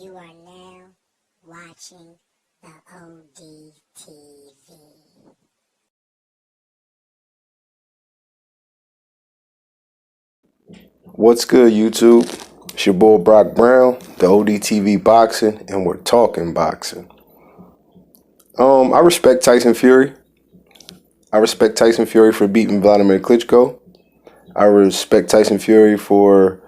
You are now watching the ODTV. What's good, YouTube? It's your boy Brock Brown, the ODTV Boxing, and we're talking boxing. I respect Tyson Fury. I respect Tyson Fury for beating Vladimir Klitschko. I respect Tyson Fury for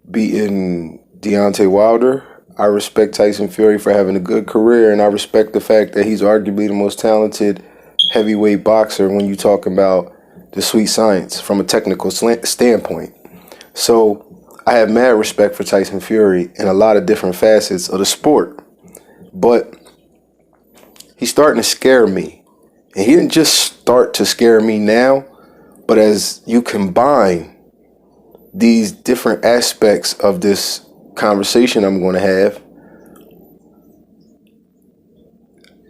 beating Deontay Wilder. I respect Tyson Fury for having a good career, and I respect the fact that he's arguably the most talented heavyweight boxer when you talk about the sweet science from a technical standpoint. So I have mad respect for Tyson Fury in a lot of different facets of the sport. But he's starting to scare me. And he didn't just start to scare me now, but as you combine these different aspects of this conversation I'm going to have,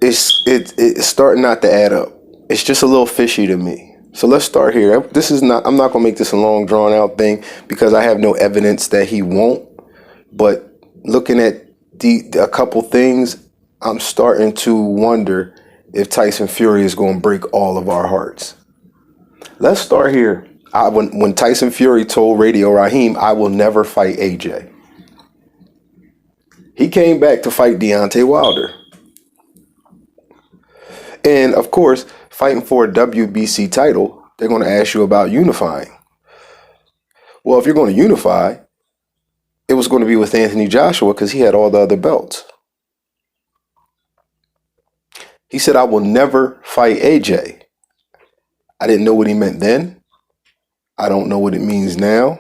it's starting not to add up. It's just a little fishy to me. So let's start here. I'm not going to make this a long drawn out thing because I have no evidence that he won't. But looking at a couple things, I'm starting to wonder if Tyson Fury is going to break all of our hearts. Let's start here. When Tyson Fury told Radio Raheem, I will never fight AJ. He came back to fight Deontay Wilder. And of course, fighting for a WBC title, they're going to ask you about unifying. Well, if you're going to unify, it was going to be with Anthony Joshua because he had all the other belts. He said, I will never fight AJ. I didn't know what he meant then. I don't know what it means now.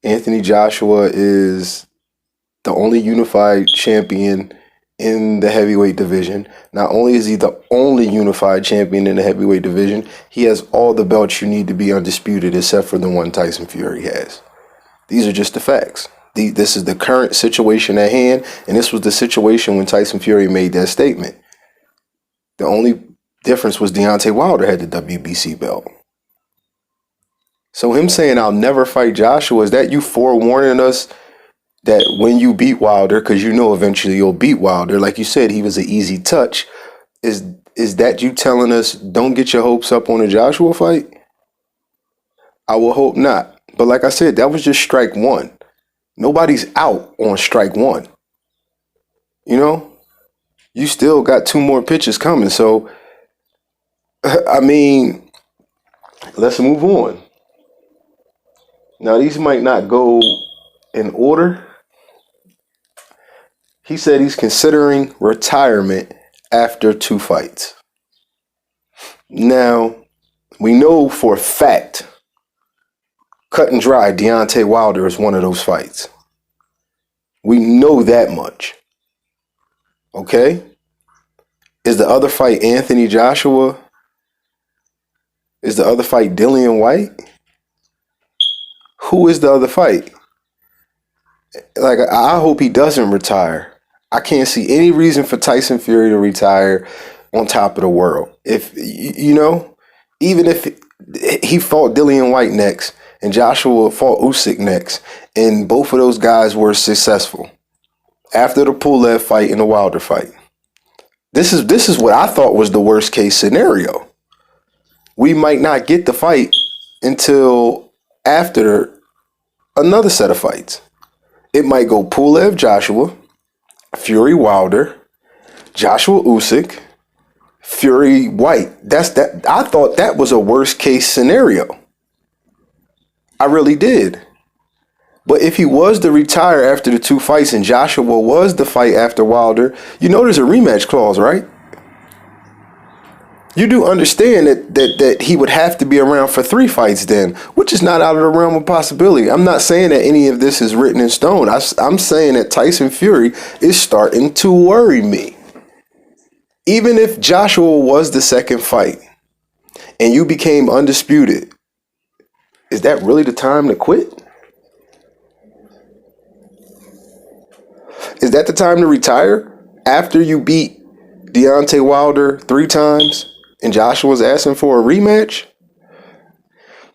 Anthony Joshua is the only unified champion in the heavyweight division. Not only is he the only unified champion in the heavyweight division, he has all the belts you need to be undisputed except for the one Tyson Fury has. These are just the facts. This is the current situation at hand, and this was the situation when Tyson Fury made that statement. The only difference was Deontay Wilder had the WBC belt. So him saying, I'll never fight Joshua, is that you forewarning us that when you beat Wilder, because you know eventually you'll beat Wilder, like you said, he was an easy touch. Is that you telling us don't get your hopes up on a Joshua fight? I will hope not. But like I said, that was just strike one. Nobody's out on strike one. You know? You still got two more pitches coming. So, I mean, let's move on. Now, these might not go in order. He said he's considering retirement after 2 fights. Now, we know for a fact, cut and dry, Deontay Wilder is one of those fights. We know that much. Okay? Is the other fight Anthony Joshua? Is the other fight Dillian White? Who is the other fight? Like, I hope he doesn't retire. I can't see any reason for Tyson Fury to retire on top of the world. If, you know, even if he fought Dillian White next and Joshua fought Usyk next, and both of those guys were successful after the Pulev fight and the Wilder fight. This is what I thought was the worst case scenario. We might not get the fight until after another set of fights. It might go Pulev Joshua, Fury Wilder, Joshua Usyk, Fury White. I thought that was a worst case scenario. I really did. But if he was to retire after the 2 fights and Joshua was the fight after Wilder, you know there's a rematch clause, right? You do understand that he would have to be around for 3 fights then, which is not out of the realm of possibility. I'm not saying that any of this is written in stone. I'm saying that Tyson Fury is starting to worry me. Even if Joshua was the second fight and you became undisputed, is that really the time to quit? Is that the time to retire after you beat Deontay Wilder 3 times and Joshua's asking for a rematch?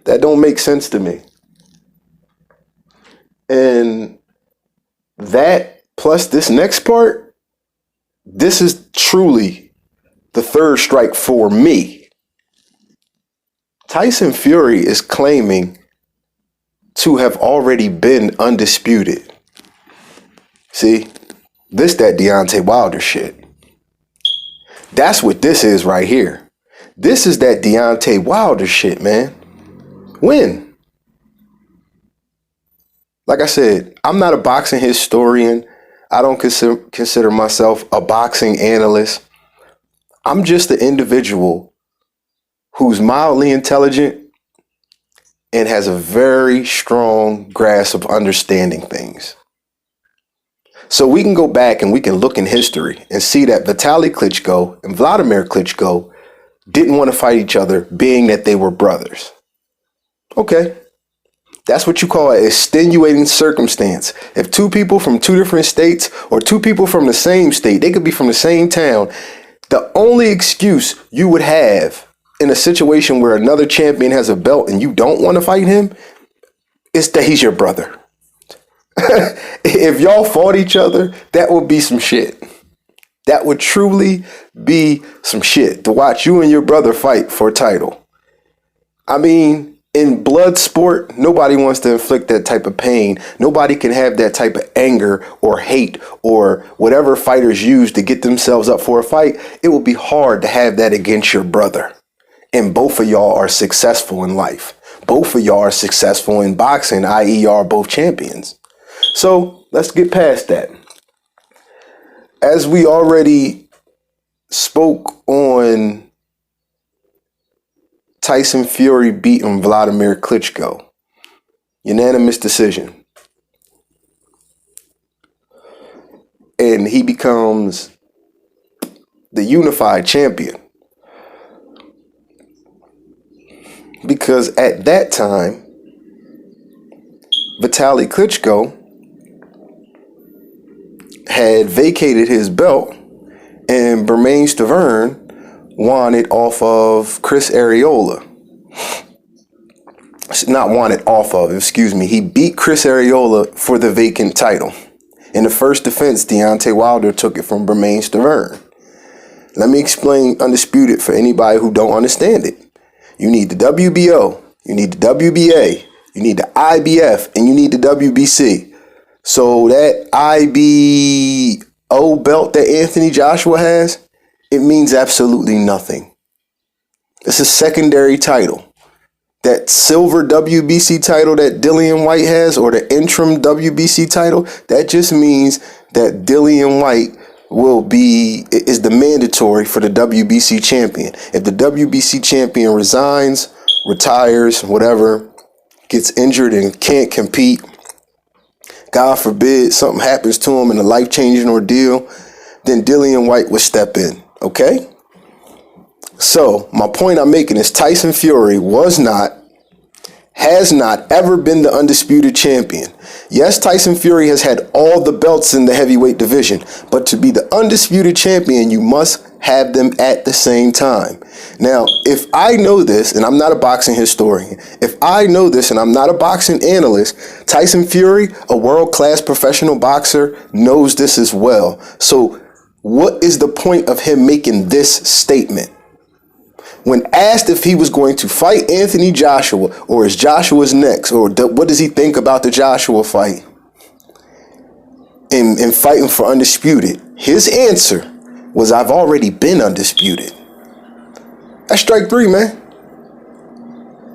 That don't make sense to me. And that plus this next part, this is truly the third strike for me. Tyson Fury is claiming to have already been undisputed. See, this that Deontay Wilder shit. That's what this is right here. This is that Deontay Wilder shit, man. When? Like I said, I'm not a boxing historian. I don't consider myself a boxing analyst. I'm just an individual who's mildly intelligent and has a very strong grasp of understanding things. So we can go back and we can look in history and see that Vitaly Klitschko and Vladimir Klitschko didn't want to fight each other, being that they were brothers. Okay. That's what you call an extenuating circumstance. If two people from two different states or two people from the same state, they could be from the same town, the only excuse you would have in a situation where another champion has a belt and you don't want to fight him is that he's your brother. If y'all fought each other, that would be some shit. That would truly be some shit to watch you and your brother fight for a title. I mean, in blood sport, nobody wants to inflict that type of pain. Nobody can have that type of anger or hate or whatever fighters use to get themselves up for a fight. It will be hard to have that against your brother. And both of y'all are successful in life. Both of y'all are successful in boxing, i.e. y'all are both champions. So let's get past that. As we already spoke on Tyson Fury beating Vladimir Klitschko, unanimous decision. And he becomes the unified champion. Because at that time, Vitaly Klitschko had vacated his belt and Bermane Stiverne won it off of Chris Arreola. Not won it off of, excuse me. He beat Chris Arreola for the vacant title. In the first defense, Deontay Wilder took it from Bermane Stiverne. Let me explain Undisputed for anybody who don't understand it. You need the WBO, you need the WBA, you need the IBF, and you need the WBC. So that IBO belt that Anthony Joshua has, it means absolutely nothing. It's a secondary title. That silver WBC title that Dillian White has, or the interim WBC title, that just means that Dillian White is the mandatory for the WBC champion. If the WBC champion resigns, retires, whatever, gets injured and can't compete, God forbid something happens to him in a life-changing ordeal, then Dillian White would step in, okay? So my point I'm making is Tyson Fury has not ever been the undisputed champion. Yes, Tyson Fury has had all the belts in the heavyweight division, but to be the undisputed champion, you must have them at the same time. Now, if I know this, and I'm not a boxing historian, if I know this and I'm not a boxing analyst, Tyson Fury, a world-class professional boxer, knows this as well. So what is the point of him making this statement? When asked if he was going to fight Anthony Joshua, or is Joshua's next, or what does he think about the Joshua fight and fighting for undisputed, his answer was, I've already been undisputed. That's strike three, man.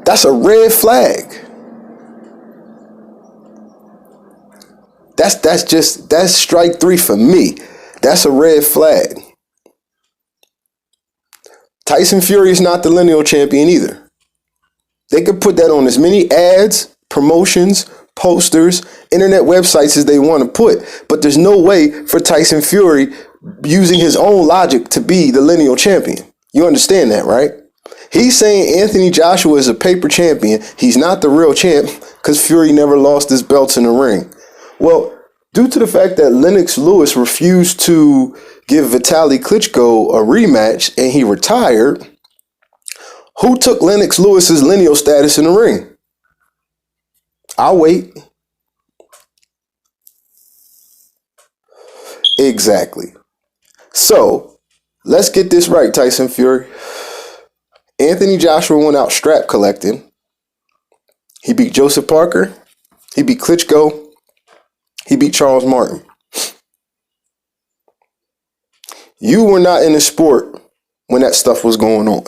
That's a red flag. That's strike three for me. That's a red flag. Tyson Fury is not the lineal champion either. They could put that on as many ads, promotions, posters, internet websites as they want to put, but there's no way for Tyson Fury, using his own logic, to be the lineal champion. You understand that, right? He's saying Anthony Joshua is a paper champion. He's not the real champ because Fury never lost his belts in the ring. Well, due to the fact that Lennox Lewis refused to give Vitaly Klitschko a rematch and he retired, who took Lennox Lewis's lineal status in the ring? I'll wait. Exactly. So let's get this right, Tyson Fury. Anthony Joshua went out strap collecting. He beat Joseph Parker. He beat Klitschko. He beat Charles Martin. You were not in the sport when that stuff was going on.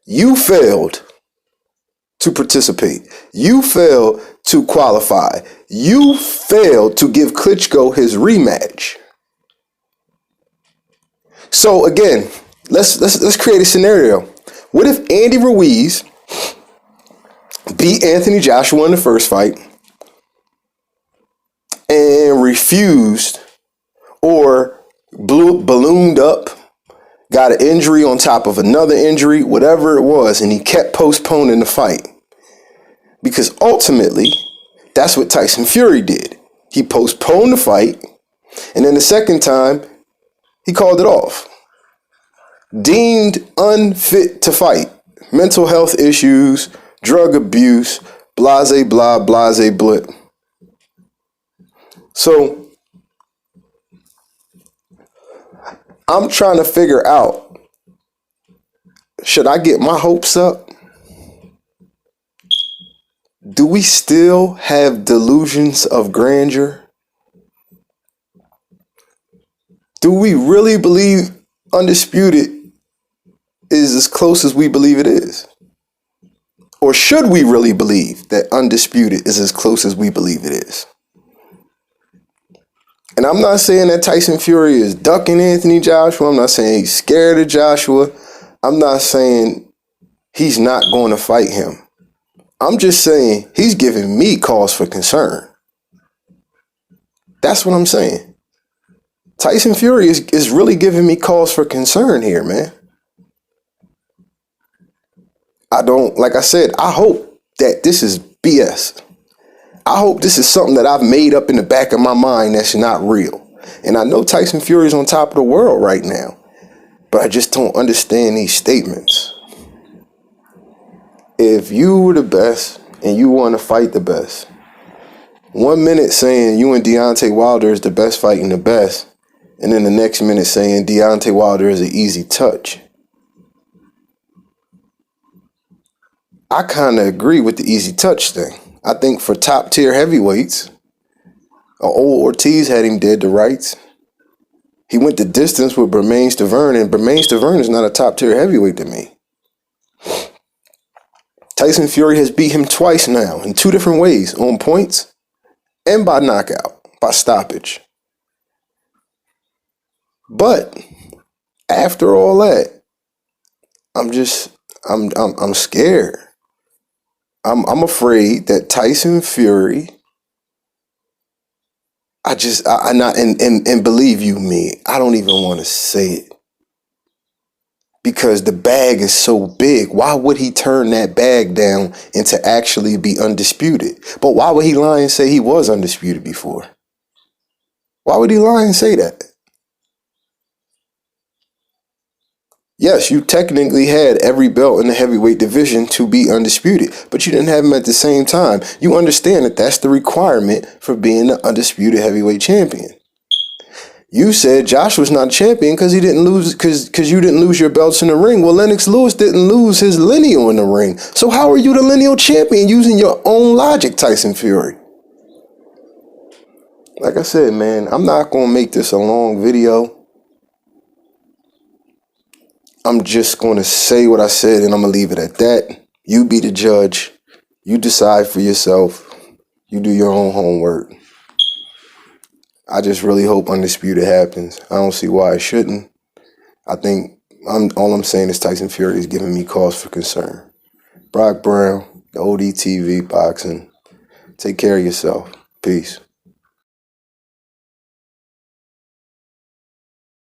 You failed to participate. You failed to qualify. You failed to give Klitschko his rematch. So again, let's create a scenario. What if Andy Ruiz beat Anthony Joshua in the first fight and refused or ballooned up, got an injury on top of another injury, whatever it was, and he kept postponing the fight? Because ultimately, that's what Tyson Fury did. He postponed the fight, and then the second time, he called it off. Deemed unfit to fight. Mental health issues, drug abuse, blase blah, blase blip. So, I'm trying to figure out, should I get my hopes up? Do we still have delusions of grandeur? Do we really believe Undisputed is as close as we believe it is? Or should we really believe that Undisputed is as close as we believe it is? And I'm not saying that Tyson Fury is ducking Anthony Joshua. I'm not saying he's scared of Joshua. I'm not saying he's not going to fight him. I'm just saying he's giving me cause for concern. That's what I'm saying. Tyson Fury is really giving me cause for concern here, man. Like I said, I hope that this is BS. I hope this is something that I've made up in the back of my mind that's not real. And I know Tyson Fury is on top of the world right now, but I just don't understand these statements. If you were the best and you want to fight the best, 1 minute saying you and Deontay Wilder is the best fighting the best, and then the next minute saying Deontay Wilder is an easy touch. I kind of agree with the easy touch thing. I think for top tier heavyweights, old Ortiz had him dead to rights. He went the distance with Bermane Stiverne, and Bermane Stiverne is not a top tier heavyweight to me. Tyson Fury has beat him twice now in 2 different ways, on points and by knockout, by stoppage. But after all that, I'm scared. I'm afraid that Tyson Fury, and believe you me, I don't even want to say it. Because the bag is so big. Why would he turn that bag down and to actually be undisputed? But why would he lie and say he was undisputed before? Why would he lie and say that? Yes, you technically had every belt in the heavyweight division to be undisputed, but you didn't have them at the same time. You understand that that's the requirement for being the undisputed heavyweight champion. You said Joshua's not a champion because he didn't lose because you didn't lose your belts in the ring. Well, Lennox Lewis didn't lose his lineal in the ring. So how are you the lineal champion using your own logic, Tyson Fury? Like I said, man, I'm not going to make this a long video. I'm just going to say what I said and I'm going to leave it at that. You be the judge. You decide for yourself. You do your own homework. I just really hope Undisputed happens. I don't see why it shouldn't. I think all I'm saying is Tyson Fury is giving me cause for concern. Brock Brown, the ODTV Boxing. Take care of yourself. Peace.